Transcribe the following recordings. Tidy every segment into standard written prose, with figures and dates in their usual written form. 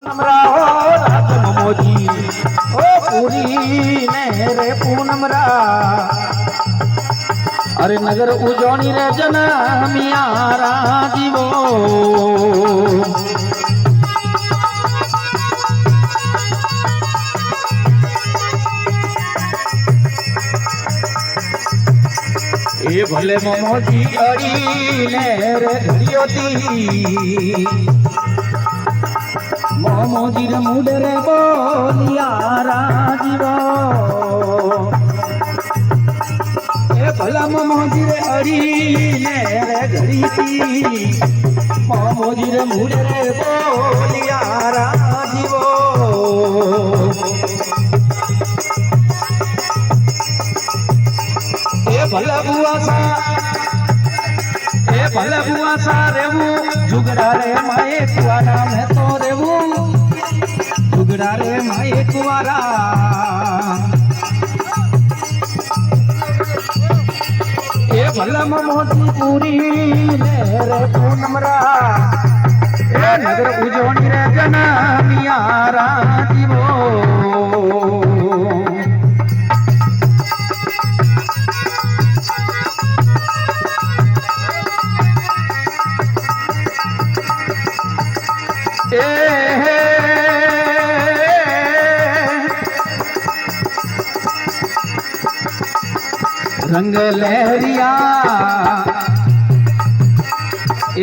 हमरा हो राज मोजी ओ पूरी ने रे पूनमरा अरे नगर उजोनी रे जनमियारा जीवो ए भले मोमोजी अड़ी ने रे घड़ियोती मोमोजी रे मुडरे बोलिया राजीवो ए भला मोमोजी रे अड़ी ने रे घड़ीती मोमोजी रे मुडरे बोलिया राजीवो भला बुआ सा रेवू जुगड़ा रे माए कुआरा में तो रेवू जुगड़ा रे माए कुआरा ए भला मोती पूरी ने रे पूनमरा ए नगर उजोनी रे जनमियारा जीवो रंग लहरिया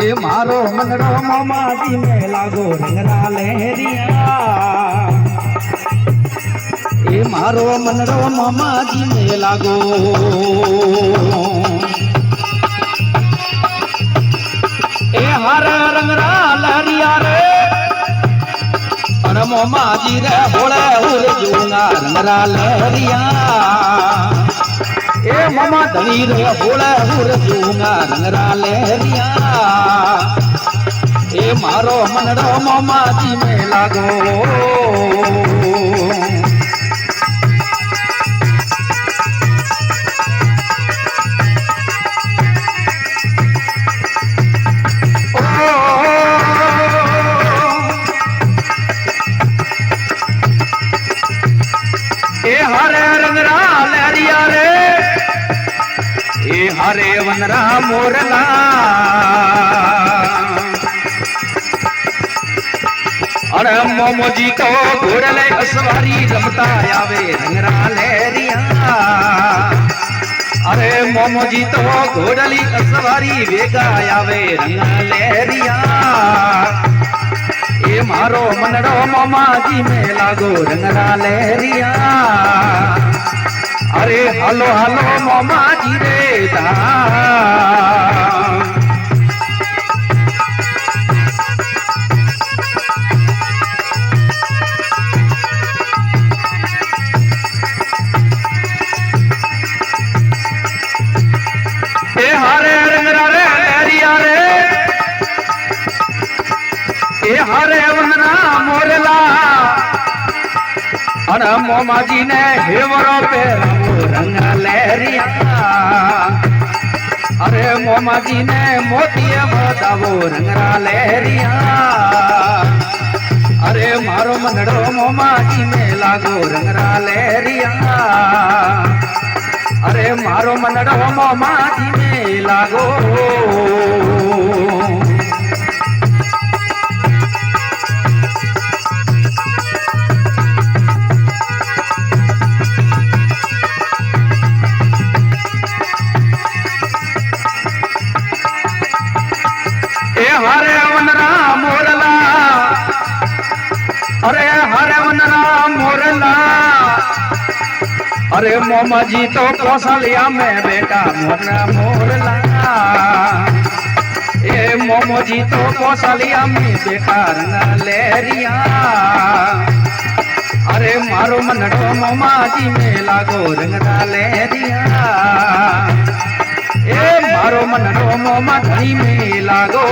ए मारो मनड़ो मामाजी में लागो रंगरा लहरिया ए मारो मनड़ो मामाजी में लागो ए हर रंगरा लहरिया रे अरे मामाजी रे बोले उर जूंगा रंगरा लहरिया ए मामा धनी रे बोले हुर जूंगा रंगरा लहरिया ए मारो मनड़ो मामा जी में लागो ए हरे रंगरा लहरिया रे ए हरे वनरा मोरला अरे मोमोजी तो घोड़ले असवारी रमता आवे रंगरा लहरिया अरे मोमोजी तो घोड़ली असवारी वेगा आवे रंग लहरिया ए मारो मनड़ो मामाजी में लागो रंगरा लहरिया अरे हलो हलो मामाजी रे दा ए हरे रंगरा रे लहरिया रे ए हरे वनरा मोरला अरे मोमाजी ने हेवरो पे रंग लहरिया अरे मोमाजी ने मोतिया बतावो रंगरा लहरिया अरे मारो मनड़ो मोमाजी में लागो रंगरा लहरिया अरे मारो मनड़ो मोमाजी में लागो हरे वनरा मोरला अरे हरे वनरा मोरला अरे मोमाजी तो कौशलिया में बेटा मोरला मोरला ए मोमोजी तो कौशलिया में बेटा रंग लहरिया अरे मारो मनड़ो मोमाजी में लागो रंगरा लहरिया ए मारो मनड़ो मोमा धनी में लागो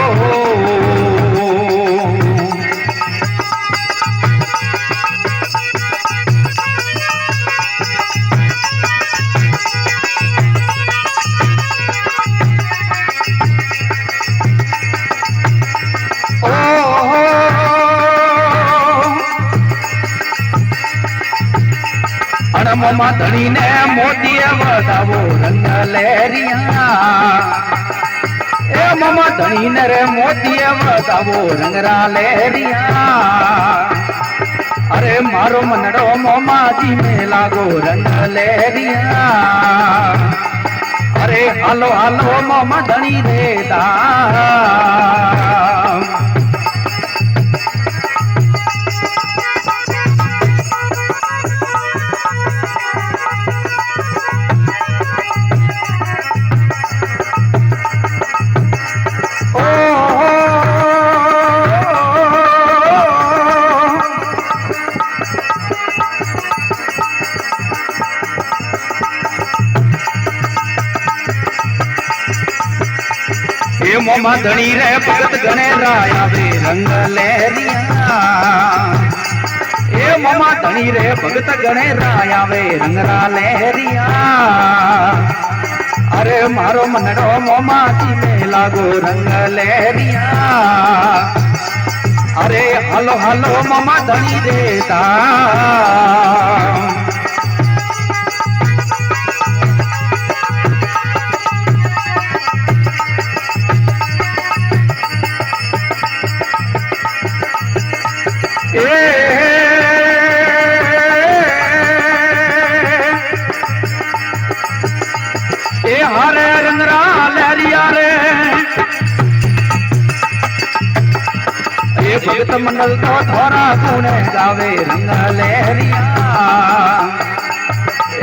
अरे मोमा धनी ने मोती बतावो रंग लहरिया ए मोमा धनी ने रे मोती बतावो रंगरा लहरिया अरे मारो मनड़ो मोमा जी में लागो रंग लहरिया अरे हालो हालो मोमा धनी देता मोमा धनी रे भगत गणे राया वे रंग लहरिया ए मोमा धनी रे भगत गणे राया वे रंगरा लहरिया अरे मारो मनड़ो मोमा जी में लागो रंग लहरिया अरे हलो हलो मोमा धनी देता हरे रंगरा लहरिया रे ये भगत मंडल तो थोड़ा गुणे गावे रंग लहरिया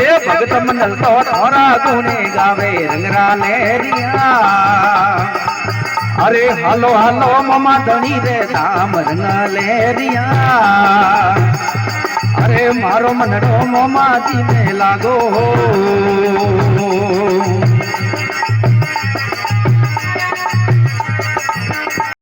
ये भगत मंडल तो थोड़ा गुणे गावे रंगरा लहरिया अरे हालो हालो मामा धनी रे धाम रंग लहरिया अरे मारो मनड़ो मोमा जी में लागो